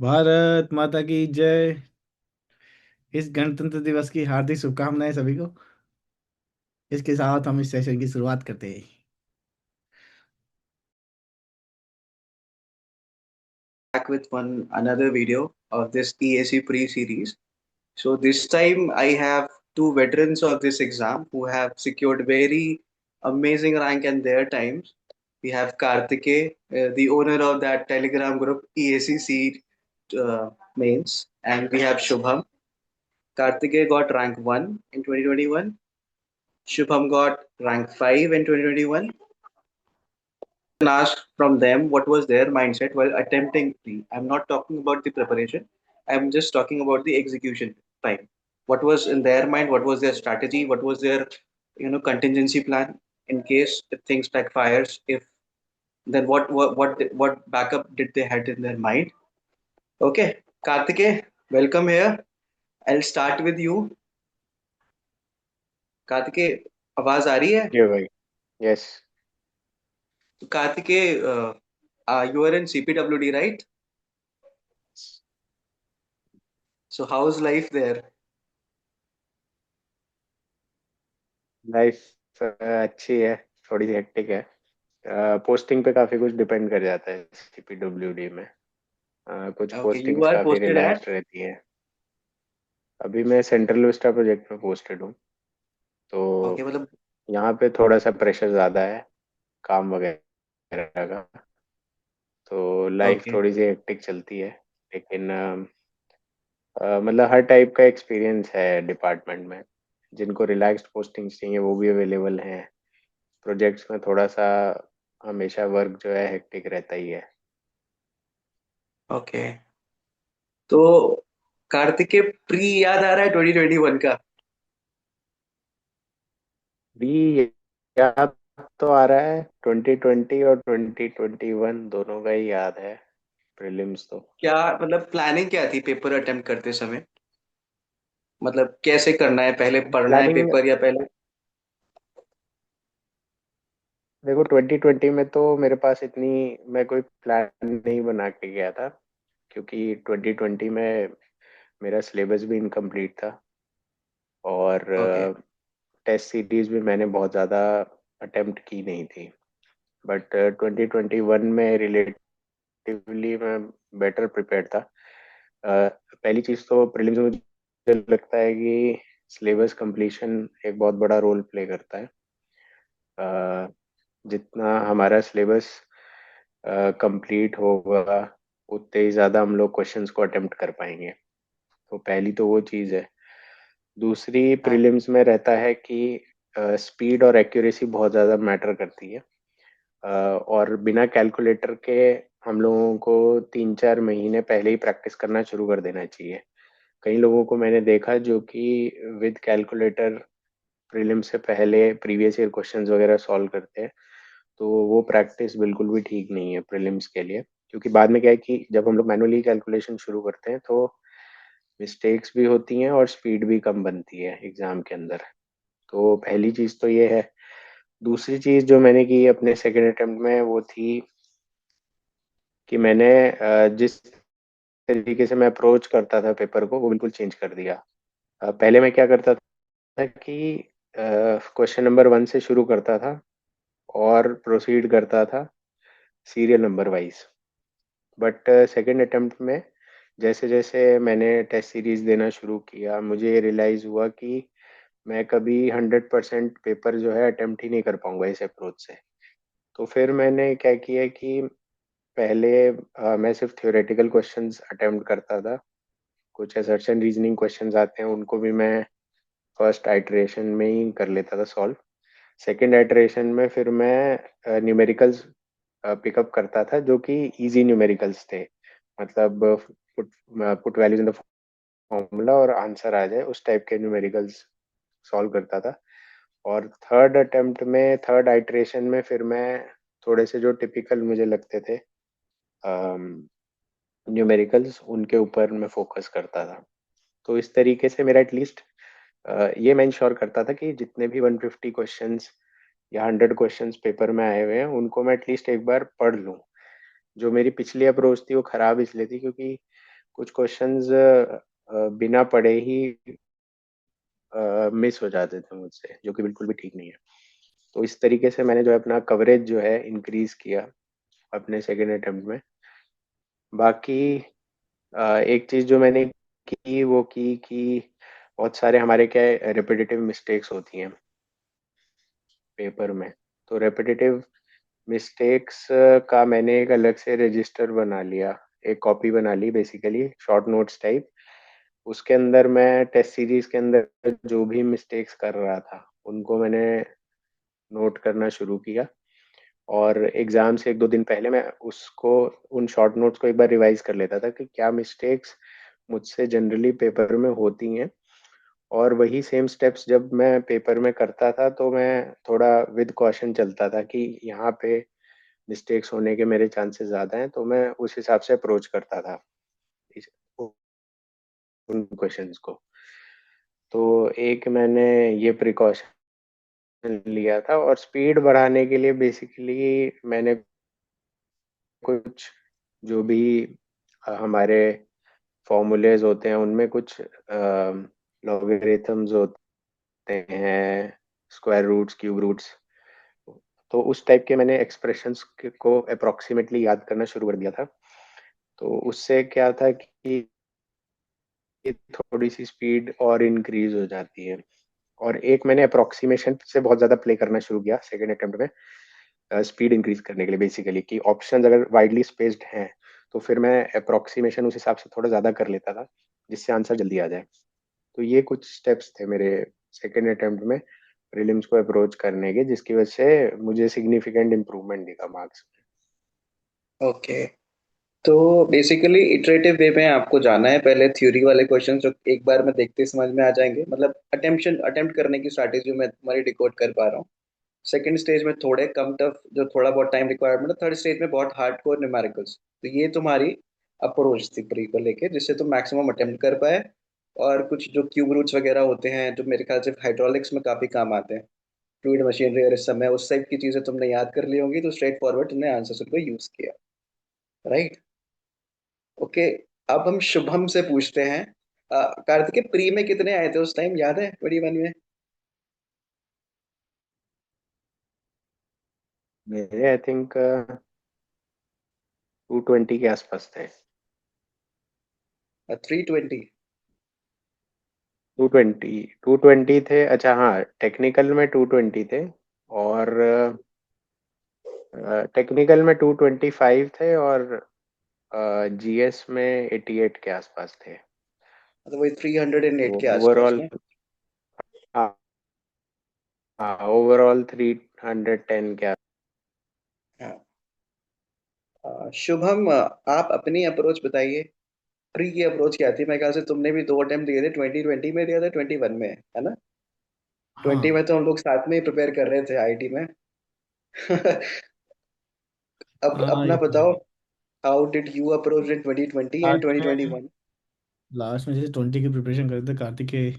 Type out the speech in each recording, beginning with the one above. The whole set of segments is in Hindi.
भारत माता की जय। इस गणतंत्र दिवस की हार्दिक शुभकामनाएं सभी को। इसके साथ हम इस सेशन की शुरुआत करते हैं। Back with one another video of this ESE pre-series. So this time I have two veterans of this exam who have secured very amazing rank in their times. We have Kartike, the owner of that Telegram group ESEC mains, and we have Shubham. Kartike got rank 1 in 2021. Shubham got rank 5 in 2021. Ask from them what was their mindset while attempting the. I'm not talking about the preparation. I'm just talking about the execution time. What was in their mind? What was their strategy? What was their contingency plan in case if things backfires? If then what backup did they had in their mind? Okay, Kartike, welcome here. I'll start with you. Kartike, आवाज आ रही है? जी भाई। यस। तो कार्तिके, you are in CPWD, right? So how's life there? Life अच्छी है। थोड़ी सी हेक्टिक है। पोस्टिंग पे काफी कुछ डिपेंड कर जाता है सीपीडब्ल्यूडी में। कुछ Okay, you पोस्टिंग्स are काफी posted at. रिलैक्स्ड रहती है। अभी मैं सेंट्रल विस्टा प्रोजेक्ट में पोस्टेड हूँ। तो Okay, मतलब. यहाँ पे थोड़ा सा प्रेशर ज़्यादा है, काम वगैरह का। तो लाइफ Okay. थोड़ी सी हेक्टिक चलती है। लेकिन मतलब हर टाइप का एक्सपीरियंस है डिपार्टमेंट में। जिनको रिलैक्स्ड पोस्टिंग्स चाहिए वो भी अवेलेबल हैं। प्रोजेक्ट्स में थोड़ा सा हमेशा वर्क जो है हेक्टिक रहता ही है। Okay. तो कार्तिक के प्री याद आ रहा है 2021 का? भी याद तो आ रहा है, 2020 और 2021 दोनों का ही याद है। प्रीलिम्स तो क्या मतलब प्लानिंग क्या थी पेपर अटेम्प्ट करते समय? मतलब कैसे करना है, पहले पढ़ना है प्लानिंग पेपर या पहले? देखो, 2020 में तो मेरे पास इतनी मैं कोई प्लान नहीं बना के गया था, क्योंकि 2020 में मेरा सिलेबस भी इनकम्प्लीट था। और ओके. टेस्ट सीरीज भी मैंने बहुत ज़्यादा अटेम्प्ट की नहीं थी। बट 2021 में रिलेटिवली मैं बेटर प्रिपेयर्ड था। पहली चीज़ तो प्रीलिम्स में मुझे लगता है कि सिलेबस कंप्लीशन एक बहुत बड़ा रोल प्ले करता है। अ, जितना हमारा सिलेबस कंप्लीट होगा उतने ही ज़्यादा हम लोग क्वेश्चंस को अटेम्प्ट कर पाएंगे। तो पहली तो वो चीज़ है। दूसरी, हाँ. प्रीलिम्स में रहता है कि स्पीड और एक्यूरेसी बहुत ज़्यादा मैटर करती है। और बिना कैलकुलेटर के हम लोगों को 3-4 महीने पहले ही प्रैक्टिस करना शुरू कर देना चाहिए। कई लोगों को मैंने देखा जो कि विद कैलकुलेटर प्रीलिम से पहले प्रीवियस ईयर क्वेश्चंस वगैरह सॉल्व करते हैं। तो वो प्रैक्टिस बिल्कुल भी ठीक नहीं है प्रीलिम्स के लिए, क्योंकि बाद में क्या है कि जब हम लोग मैनुअली कैलकुलेशन शुरू करते हैं तो मिस्टेक्स भी होती हैं और स्पीड भी कम बनती है एग्जाम के अंदर। तो पहली चीज़ तो ये है। दूसरी चीज़ जो मैंने की अपने सेकेंड अटेम्प्ट में वो थी कि मैंने जिस तरीके से मैं अप्रोच करता था पेपर को वो बिल्कुल चेंज कर दिया। पहले मैं क्या करता था कि क्वेश्चन नंबर 1 से शुरू करता था और प्रोसीड करता था serial number wise. But second attempt में जैसे जैसे मैंने टेस्ट सीरीज देना शुरू किया, मुझे रियलाइज़ हुआ कि मैं कभी 100% पेपर जो है अटेम्प्ट ही नहीं कर पाऊंगा इस अप्रोच से। तो फिर मैंने क्या किया कि पहले मैं सिर्फ थ्योरेटिकल क्वेश्चंस अटेम्प्ट करता था। कुछ असर्शन रीजनिंग क्वेश्चंस आते हैं उनको भी मैं फर्स्ट आइटरेशन में ही कर लेता था सॉल्व। सेकंड आइटरेशन में फिर मैं न्यूमेरिकल्स पिकअप करता था जो कि इजी न्यूमेरिकल्स थे। मतलब put put values in the formula और आंसर आ जाए उस टाइप के न्यूमेरिकल्स सॉल्व करता था। और थर्ड अटेम्प्ट में थर्ड आइटरेशन में फिर मैं थोड़े से जो टिपिकल मुझे लगते थे न्यूमेरिकल्स उनके ऊपर मैं फोकस करता था। तो इस तरीके से मेरा एटलीस्ट ये मैं इंश्योर करता था कि जितने भी 150 क्वेश्चंस या 100 क्वेश्चंस पेपर में आए हुए हैं उनको मैं एटलीस्ट एक बार पढ़ लूँ। जो मेरी पिछली अप्रोच थी वो खराब इसलिए थी क्योंकि कुछ क्वेश्चंस बिना पढ़े ही मिस हो जाते थे मुझसे, जो कि बिल्कुल भी ठीक नहीं है। तो इस तरीके से मैंने जो है अपना कवरेज जो है इंक्रीज किया अपने सेकेंड अटेम्प्ट में। बाकी एक चीज जो मैंने की वो की कि बहुत सारे हमारे क्या रिपीटेटिव मिस्टेक्स होती हैं पेपर में। तो रेपिटेटिव मिस्टेक्स का मैंने एक अलग से रजिस्टर बना लिया, एक कॉपी बना ली बेसिकली शॉर्ट नोट्स टाइप। उसके अंदर मैं टेस्ट सीरीज के अंदर जो भी मिस्टेक्स कर रहा था उनको मैंने नोट करना शुरू किया, और एग्जाम से एक दो दिन पहले मैं उसको उन शॉर्ट नोट्स को एक बार रिवाइज कर लेता था कि क्या मिस्टेक्स मुझसे जनरली पेपर में होती हैं। और वही सेम स्टेप्स जब मैं पेपर में करता था तो मैं थोड़ा विद कॉशन चलता था कि यहाँ पे मिस्टेक्स होने के मेरे चांसेस ज़्यादा हैं, तो मैं उस हिसाब से अप्रोच करता था इस उन क्वेश्चंस को। तो एक मैंने ये प्रिकॉशन लिया था, और स्पीड बढ़ाने के लिए बेसिकली मैंने कुछ जो भी हमारे फॉर्मूलेज होते हैं उनमें कुछ लॉगरिथम्स होते हैं, स्क्वायर रूट्स, क्यूब रूट्स, तो उस टाइप के मैंने एक्सप्रेशंस को अप्रोक्सीमेटली याद करना शुरू कर दिया था। तो उससे क्या था कि थोड़ी सी स्पीड और इंक्रीज हो जाती है। और एक मैंने अप्रोक्सीमेशन से बहुत ज़्यादा प्ले करना शुरू किया सेकेंड अटेम्प्ट में, स्पीड इंक्रीज करने के लिए बेसिकली, कि ऑप्शंस अगर वाइडली स्पेस्ड हैं तो फिर मैं अप्रोक्सीमेशन उस हिसाब से थोड़ा ज़्यादा कर लेता था जिससे आंसर जल्दी आ जाए। तो ये कुछ स्टेप्स थे मेरे सेकेंड अटेम्प्ट में प्रीलिम्स को अप्रोच करने के, जिसकी वजह से मुझे सिग्निफिकेंट इम्प्रूवमेंट दिखा मार्क्स ओके, तो बेसिकली इटरेटिव वे में आपको जाना है। पहले थ्योरी वाले क्वेश्चन जो एक बार में देखते ही समझ में आ जाएंगे, मतलब अटेम्प्ट करने की स्ट्रैटेजी मैं तुम्हारी डिकोड कर पा रहा हूँ। सेकंड स्टेज में थोड़े कम टफ, जो थोड़ा बहुत टाइम रिक्वायरमेंट है। थर्ड स्टेज में बहुत हार्डकोर न्यूमेरिकल्स। तो ये तुम्हारी अप्रोच थी प्री को लेके, जिससे तुम मैक्सिमम अटेम्प्ट कर पाए। और कुछ जो क्यूब रूट्स वगैरह होते हैं जो मेरे ख्याल से हाइड्रोलिक्स में काफी काम आते हैं, फ्लूइड मशीनरी और इस समय उस टाइप की चीजें तुमने याद कर ली होंगी, तो स्ट्रेट फॉरवर्ड तुमने आंसर को यूज किया। राइट। ओके, अब हम शुभम से पूछते हैं। कार्तिकेय, प्री में कितने आए थे उस टाइम, याद है 21 में? मेरे आई थिंक 220 के आसपास थे। 320? 220 थे, अच्छा हाँ, टेक्निकल में 220 थे, और टेक्निकल में 225 थे, और जीएस में 88 के आसपास थे। मतलब वही 308 तो के आसपास ओवरऑल, ना? हाँ हाँ, ओवरऑल 310 के हाँ। शुभम, आप अपनी अप्रोच बताइए। प्री की अप्रोच क्या थी? मेरे ख्याल से तुमने भी दो अटेम्प्ट दिए थे, 2020 में दिया था, 21 में, है ना? 20 हाँ में तो हम लोग साथ में ही प्रिपेयर कर रहे थे आईटी में। अब हाँ, अपना ये तो बताओ, है। How did you approach in 2020 and last में 2021? लास्ट में जैसे 20 की प्रिपरेशन कर रहे थे कार्तिकेय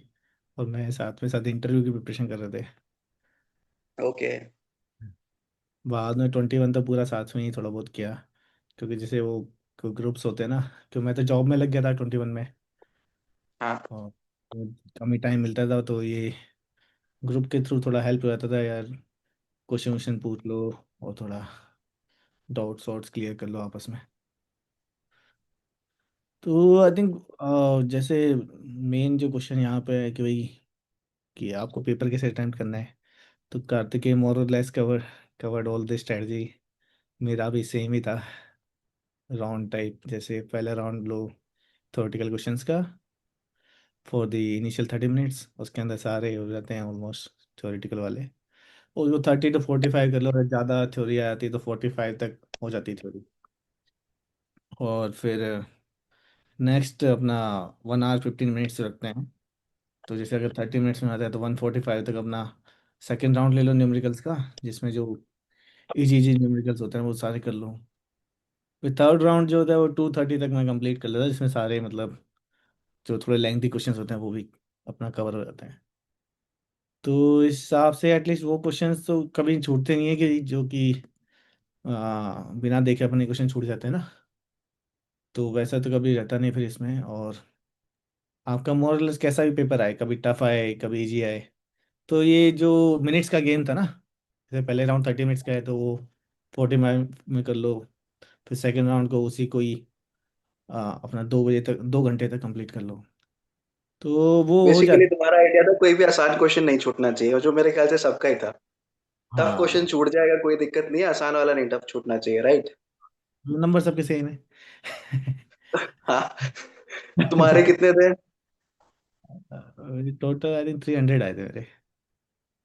और मैं साथ में साथ इंटरव्यू की प्रिपरेशन कर रहे थे। ओके। बाद में 21 तो पूरा साथ में ही थोड़ा बहुत किया, क्योंकि जैसे वो ग्रुप्स होते हैं ना, क्योंकि मैं तो जॉब में लग गया था 21 में, हाँ। और वो कम ही टाइम मिलता था, तो ये ग्रुप के थ्रू थोड़ा हेल्प हो जाता था यार। क्वेश्चन वोश्चन पूछ लो और थोड़ा डाउट्स वाउट्स क्लियर कर लो आपस में। तो आई थिंक जैसे मेन जो क्वेश्चन यहाँ पे है कि भाई कि आपको पेपर कैसे अटेम्प्ट करना है, तो कार्तिकेय मोर और less covered all this strategy. मेरा भी सेम ही था, राउंड टाइप, जैसे पहला राउंड लो थ्योरेटिकल क्वेश्चंस का फॉर द इनिशियल 30 मिनट्स, उसके अंदर सारे हो जाते हैं ऑलमोस्ट थ्योरेटिकल वाले। और वो 30 to 45 कर लो, अगर ज़्यादा थ्योरी आ जाती है तो 45 तक हो जाती थ्योरी। और फिर नेक्स्ट अपना 1 hour 15 मिनट्स रखते हैं। तो जैसे अगर 30 मिनट्स में आता है तो 145 तक अपना सेकेंड राउंड ले लो न्यूमेरिकल्स का, जिसमें जो इजी इजी न्यूमेरिकल्स होते हैं वो सारे कर लो। फिर थर्ड राउंड जो होता है वो 2:30 तक मैं कंप्लीट कर लेता, जिसमें सारे मतलब जो थोड़े लेंथी क्वेश्चंस होते हैं वो भी अपना कवर हो जाते हैं। तो इस हिसाब से एटलीस्ट वो क्वेश्चंस तो कभी छूटते नहीं है कि जो कि बिना देखे अपने क्वेश्चन छूट जाते हैं ना। तो वैसा तो कभी रहता नहीं फिर इसमें। और आपका मोरलेस कैसा भी पेपर आए, कभी टफ आए कभी इजी आए, तो ये जो मिनट्स का गेम था ना, जैसे पहले राउंड 30 मिनट्स का है तो वो 40 में कर लो, फिर सेकेंड राउंड को उसी को ही अपना 2 बजे तक, 2 घंटे तक कंप्लीट कर लो, तो वो हो बेसिकली जाता। तुम्हारा आइडिया था कोई भी आसान क्वेश्चन नहीं छूटना चाहिए, और जो मेरे ख्याल से सबका ही था। टफ क्वेश्चन हाँ, छूट जाएगा कोई दिक्कत नहीं है, आसान वाला नहीं टफ छूटना चाहिए, राइट? नंबर सबके सेम है। हाँ। तुम्हारे कितने थे? टोटल आई थिंक 300 आए थे मेरे।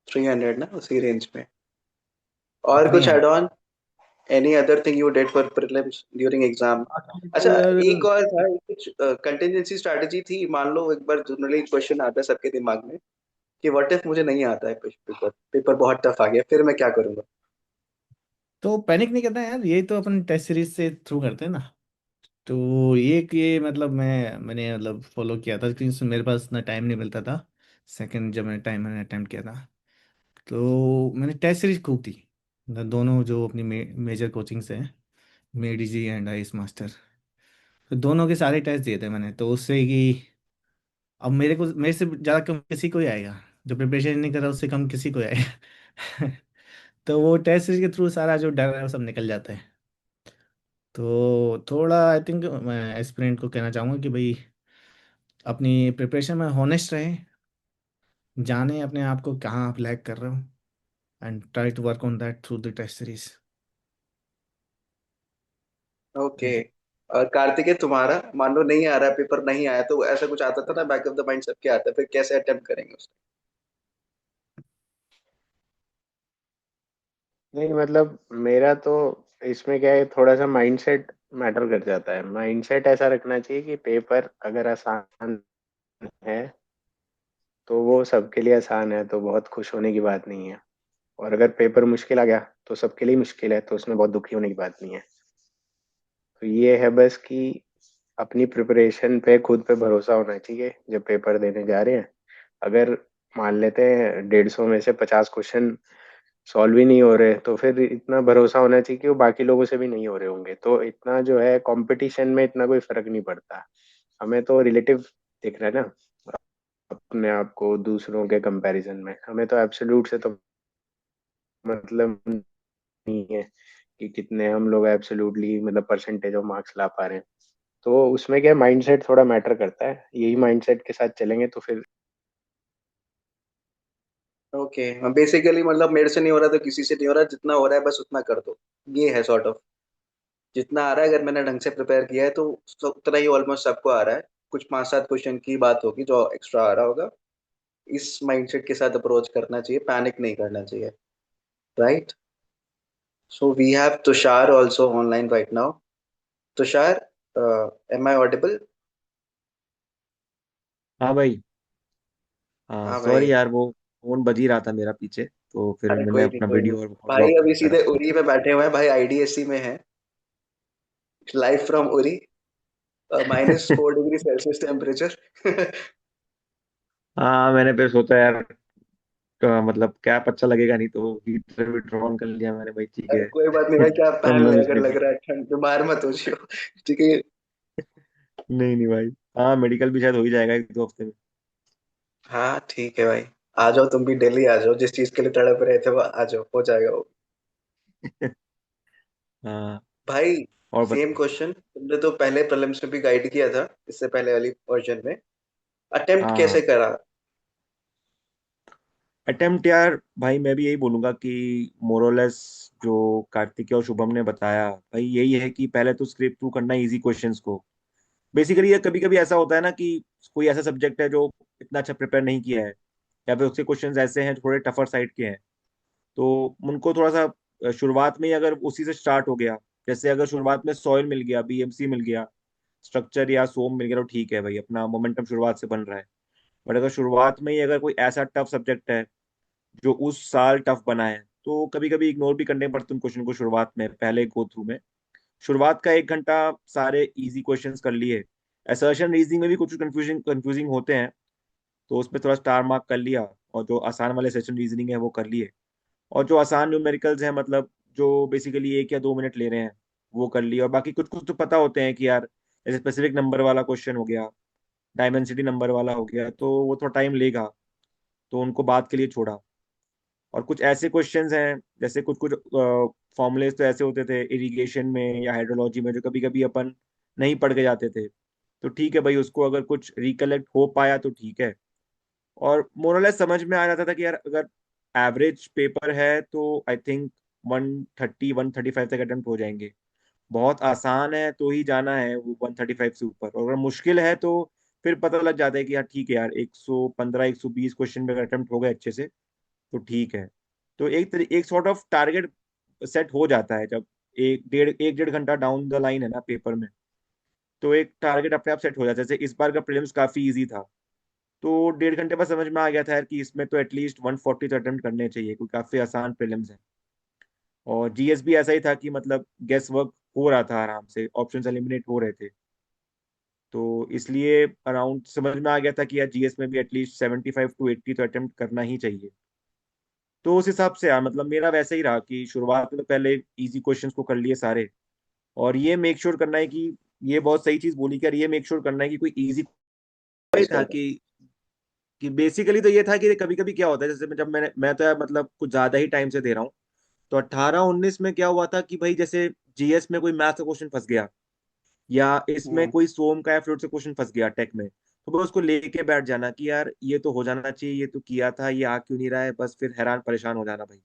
300 ना, उसी रेंज में। और इतने ही कुछ आए। Add on? Any other thing you did for prelims during exam? बाकी अच्छा, तो यार, एक और था, कुछ कंटिजेंसी स्ट्रैटेजी थी। मान लो एक बार जनरली क्वेश्चन आता है सबके दिमाग में कि व्हाट इफ मुझे नहीं आता है पेपर, पेपर बहुत टफ आ गया, फिर मैं क्या करूंगा? तो पैनिक नहीं करना है यार, ये तो अपन टेस्ट सीरीज से थ्रू करते हैं ना। तो ये मतलब मैंने मतलब फॉलो किया था क्योंकि मेरे पास इतना टाइम नहीं मिलता था। सेकंड जब मैंने अटेम्प्ट किया था, तो मैंने टेस्ट सीरीज खूब थी, मतलब दोनों जो अपनी मेजर कोचिंग से हैं, मेडीजी एंड आइस मास्टर, तो दोनों के सारे टेस्ट दिए थे मैंने, तो उससे कि अब मेरे से ज़्यादा कम किसी को ही आएगा, जो प्रिपरेशन नहीं कर रहा उससे कम किसी को ही आएगा। तो वो टेस्ट सीरीज के थ्रू सारा जो डर है वो सब निकल जाता है। तो थोड़ा आई थिंक मैं एस्पिरेंट को कहना चाहूँगा कि भाई अपनी प्रिपरेशन में हॉनेस्ट रहें, जाने अपने आप को कहाँ आप लैग कर रहे हो, and try to work on that through the test series. Okay. और कार्तिकेय, तुम्हारा मान लो नहीं आ रहा है, पेपर नहीं आया, तो ऐसा कुछ आता था ना, बैक ऑफ द माइंड सबके आता है, फिर कैसे अटेम्प्ट करेंगे उसको? नहीं मतलब मेरा तो इसमें क्या है, थोड़ा सा माइंडसेट मैटर कर जाता है। माइंडसेट ऐसा रखना चाहिए कि पेपर अगर आसान है तो वो सबके लिए आसान है, तो बहुत खुश होने की बात नहीं है। और अगर पेपर मुश्किल आ गया तो सबके लिए मुश्किल है, तो उसमें बहुत दुखी होने की बात नहीं है। तो ये है बस कि अपनी प्रिपरेशन पे खुद पे भरोसा होना चाहिए जब पेपर देने जा रहे हैं। अगर मान लेते हैं 150 में से 50 क्वेश्चन सॉल्व ही नहीं हो रहे, तो फिर इतना भरोसा होना चाहिए कि वो बाकी लोगों से भी नहीं हो रहे होंगे। तो इतना जो है कंपटीशन में इतना कोई फर्क नहीं पड़ता। हमें तो रिलेटिव दिख रहा है ना, अपने आप को दूसरों के कंपैरिजन में। हमें तो एब्सोल्यूट से तो मतलब नहीं है कि कितने हम लोग एब्सोल्युटली मतलब परसेंटेज ऑफ मार्क्स ला पा रहे हैं। तो उसमें क्या माइंडसेट थोड़ा मैटर करता है, यही माइंडसेट के साथ चलेंगे तो फिर। ओके, बेसिकली मतलब मेरे से नहीं हो रहा तो किसी से नहीं हो रहा, जितना हो रहा है बस उतना कर दो, ये है सॉर्ट ऑफ। जितना आ रहा है, अगर मैंने ढंग से प्रिपेयर किया है तो उतना ही ऑलमोस्ट सबको आ रहा है। कुछ 5-7 क्वेश्चन की बात होगी जो एक्स्ट्रा आ रहा होगा। इस माइंडसेट के साथ अप्रोच करना चाहिए, पैनिक नहीं करना चाहिए, right? So we have Tushar also online right now. Tushar, am I audible? हाँ भाई। हाँ हाँ भाई। सॉरी यार, वो फोन बज ही रहा था मेरा पीछे, तो फिर अरे मैंने कोई नहीं, अपना कोई नहीं। वीडियो और भाई ड्रॉप अभी करता सीधे रहा। उरी में बैठे हुए हैं भाई, आईडीएससी में है, live from Uri, -4 degree Celsius temperature. हाँ मैंने फिर सोचा यार, मतलब कैप अच्छा लगेगा नहीं, तो हीटर वीटर ऑन कर लिया मैंने, भाई ठीक अरे है। कोई बात नहीं भाई, क्या हम पहन ले, लोग अगर उसमें लग रहा है ठंड तो बाहर मत हो जियो। ठीक है। नहीं नहीं भाई, हाँ मेडिकल भी शायद हो ही जाएगा 1-2 हफ्ते में। हाँ ठीक है भाई, आ जाओ तुम भी, दिल्ली आ जाओ, जिस चीज के लिए तड़प रहे थे वो आ जाओ, हो जाएगा वो। हाँ। भाई और सेम बता। क्वेश्चन, तुमने तो पहले प्रीलिम्स में भी गाइड किया था, इससे पहले वाली वर्जन में अटेम्प्ट हाँ कैसे हाँ। करा? अटेम्प्ट यार भाई, मैं भी यही बोलूंगा कि मोरलेस जो कार्तिक और शुभम ने बताया भाई, यही है कि पहले तो स्क्रिप्ट थ्रू करना इजी क्वेश्चंस को। बेसिकली ये कभी कभी ऐसा होता है ना कि कोई ऐसा सब्जेक्ट है जो इतना अच्छा प्रिपेयर नहीं किया है, या फिर उसके क्वेश्चंस ऐसे हैं जो थोड़े टफर साइड के हैं, तो उनको थोड़ा सा शुरुआत में ही अगर उसी से स्टार्ट हो गया, जैसे अगर शुरुआत में सॉइल मिल गया, बीएमसी मिल गया, स्ट्रक्चर या सोम मिल गया, तो ठीक है भाई, अपना मोमेंटम शुरुआत से बन रहा है। बट अगर शुरुआत में ही अगर कोई ऐसा टफ सब्जेक्ट है जो उस साल टफ बना है, तो कभी कभी इग्नोर भी करने पड़ते हैं क्वेश्चन को शुरुआत में, पहले गो थ्रू में। शुरुआत का 1 घंटा सारे इजी क्वेश्चंस कर लिए। असर्शन रीजनिंग में भी कुछ कंफ्यूजिंग कंफ्यूजिंग होते हैं, तो उस पर थोड़ा स्टार मार्क कर लिया, और जो आसान वाले सेशन रीजनिंग है वो कर लिए। और जो आसान न्यूमेरिकल्स हैं, मतलब जो बेसिकली 1 या 2 मिनट ले रहे हैं, वो कर लिए। और बाकी कुछ कुछ तो पता होते हैं कि यार, जैसे स्पेसिफिक नंबर वाला क्वेश्चन हो गया, डायमेंसिटी नंबर वाला हो गया, तो वो थोड़ा टाइम लेगा, तो उनको बाद के लिए छोड़ा। और कुछ ऐसे क्वेश्चंस हैं, जैसे कुछ कुछ फॉर्मूलेज तो ऐसे होते थे इरिगेशन में या हाइड्रोलॉजी में, जो कभी कभी अपन नहीं पढ़ के जाते थे, तो ठीक है भाई, उसको अगर कुछ रिकलेक्ट हो पाया तो ठीक है। और मोरलेस समझ में आ जाता था कि यार अगर एवरेज पेपर है तो आई थिंक 130 135 तक अटेम्प्ट हो जाएंगे। बहुत आसान है तो ही जाना है वो 135 से ऊपर, और अगर मुश्किल है तो फिर पता लग जाता है कि यार ठीक है यार, 115 120 क्वेश्चन में अटेम्प्ट हो गए अच्छे से तो ठीक है। तो एक सॉर्ट ऑफ टारगेट सेट हो जाता है जब एक डेढ़ घंटा डाउन द लाइन है ना पेपर में, तो एक टारगेट अपने आप सेट हो जाता है। जैसे इस बार का प्रीलिम्स काफी इजी था, तो डेढ़ घंटे बाद समझ में आ गया था यार कि इसमें तो एटलीस्ट 140 तो अटेम्प्ट करने चाहिए, क्योंकि काफी आसान प्रीलिम्स है। और जीएस भी ऐसा ही था कि मतलब गेस वर्क हो रहा था, आराम से ऑप्शंस एलिमिनेट हो रहे थे, तो इसलिए अराउंड समझ में आ गया था कि यार जीएस में भी एटलीस्ट 75 to 80 तो अटेम्प्ट करना ही चाहिए। तो उस हिसाब से यार मतलब मेरा वैसे ही रहा कि शुरुआत में तो पहले इजी क्वेश्चंस को कर लिए सारे, और ये मेक श्योर करना है कि, ये बहुत सही चीज बोली कि यार ये मेक श्योर करना है कि कोई इजी था करना। कि बेसिकली तो ये था कि कभी कभी क्या होता है, जैसे जब मैं तो यार मतलब कुछ ज्यादा ही टाइम से दे रहा हूँ, तो 18 19 में क्या हुआ था कि भाई जैसे जीएस में कोई मैथ का क्वेश्चन फंस गया, या इसमें हम्म। कोई सोम का या फ्लूइड से क्वेश्चन फंस गया टेक में, तो बस उसको लेके बैठ जाना कि यार ये तो हो जाना चाहिए, ये तो किया था, ये आ क्यों नहीं रहा है, बस फिर हैरान परेशान हो जाना भाई।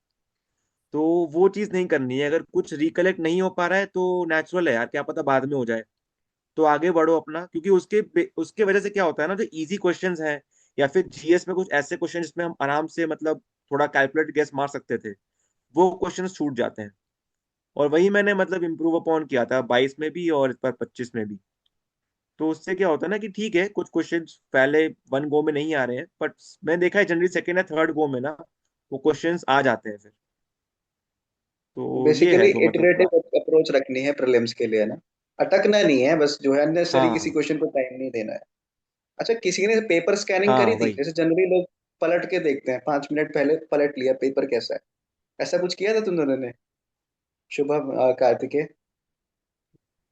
तो वो चीज नहीं करनी है। अगर कुछ रिकलेक्ट नहीं हो पा रहा है तो नेचुरल है यार, क्या पता बाद में हो जाए, तो आगे बढ़ो अपना, क्योंकि उसके वजह से क्या होता है ना, जो इजी क्वेश्चंस हैं या फिर जीएस में कुछ ऐसे क्वेश्चन जिसमें हम आराम से मतलब थोड़ा कैलकुलेट गेस मार सकते थे, वो क्वेश्चंस छूट जाते हैं। और वही मैंने मतलब इम्प्रूव अपॉन किया था 22 में भी और इस बार 25 में भी। तो उससे क्या होता है ना कि ठीक है, कुछ क्वेश्चंस पहले वन गो में नहीं आ रहे हैं, बट मैंने देखा है जनरली सेकेंड या थर्ड गो में ना वो क्वेश्चंस आ जाते हैं फिर। तो ये है बेसिकली जो मतलब थोड़ा। इटरेटिव अप्रोच रखनी है प्रीलिम्स के लिए ना, अटकना नहीं है बस, जो है अननेसेसरी किसी हाँ क्वेश्चन को टाइम नहीं देना है। अच्छा, किसी ने पेपर स्कैनिंग हाँ करी थी? वही। जैसे जनरली लोग पलट के देखते हैं, 5 मिनट पहले पलट लिया पेपर कैसा है, ऐसा कुछ किया था तुम दोनों ने? शुभम, कार्तिकेय?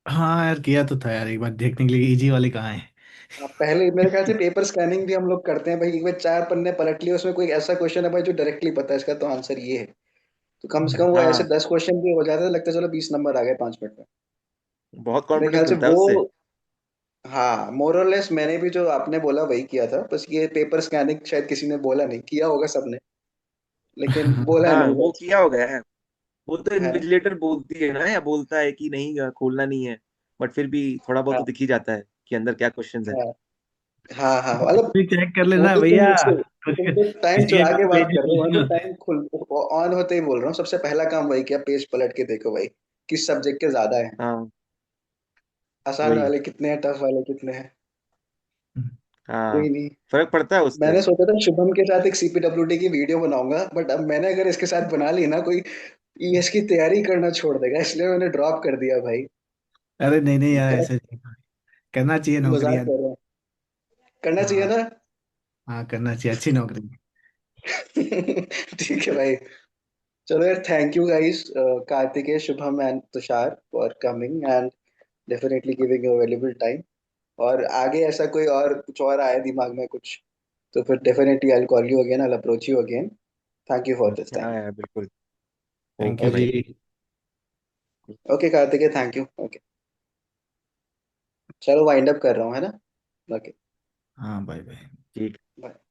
हाँ यार, किया तो था यार एक बार देखने के लिए इजी वाले कहाँ है। पहले मेरे ख्याल से पेपर स्कैनिंग भी हम लोग करते हैं भाई, एक बार 4 पन्ने पलट लिए, उसमें कोई ऐसा क्वेश्चन है भाई जो डायरेक्टली पता है इसका तो आंसर ये है, तो कम से कम वो ऐसे हाँ 10 क्वेश्चन भी हो जाते हैं, लगता है चलो 20 नंबर आ गए 5 मिनट में। बहुत मेरे ख्याल कॉन्फिडेंस से मिलता है वो, उससे। हाँ, मोर और लेस मैंने भी जो आपने बोला वही किया था, बस ये पेपर स्कैनिंग शायद किसी ने बोला नहीं, किया होगा सबने, लेकिन बोला हाँ नहीं वो बस। किया हो गया है। वो तो है ना? इन्विजिलेटर बोलती है ना, या बोलता है कि नहीं खोलना नहीं है, बट फिर भी थोड़ा बहुत तो हाँ दिख ही जाता है कि अंदर क्या क्वेश्चंस है। हाँ हाँ हाँ, मतलब भी चेक कर वो लेना तो भैया। तुम कुछ तुम तो टाइम किसी चुरा एक के बात पेज कर रहे हो, मैं पूछना तो होता टाइम खुल ऑन होते ही बोल रहा हूँ, सबसे पहला काम वही किया, पेज पलट के देखो भाई किस सब्जेक्ट के ज्यादा है, है। हाँ आसान वही। वाले कितने हैं, टफ वाले कितने हैं। है। कोई हाँ नहीं। फर्क पड़ता है उससे। मैंने सोचा था शुभम के साथ एक सीपीडब्ल्यूडी की वीडियो बनाऊंगा, बट अब मैंने अगर इसके साथ बना ली ना, कोई ईएस की तैयारी करना छोड़ देगा, इसलिए मैंने ड्रॉप कर दिया भाई। अरे नहीं नहीं यार, थोड़ा ऐसे नहीं। करना चाहिए मजाक नौकरियां। कर रहा हूँ, करना चाहिए हाँ। ना। हाँ, करना चाहिए, अच्छी नौकरी। ठीक है भाई। चलो यार, thank you guys, Kartikeya, Shubham and Tushar, for coming and definitely giving your valuable time. और आगे ऐसा कोई और कुछ और आया दिमाग में कुछ, तो फिर definitely I call you again, I approach you again. Thank you for this हाँ टाइम। यार बिल्कुल। Thank okay you okay. भाई। जी। Okay Kartikeya, thank you. Okay, चलो वाइंड अप कर रहा हूँ, है ना? ओके, हाँ, बाय बाय। ठीक। बाय।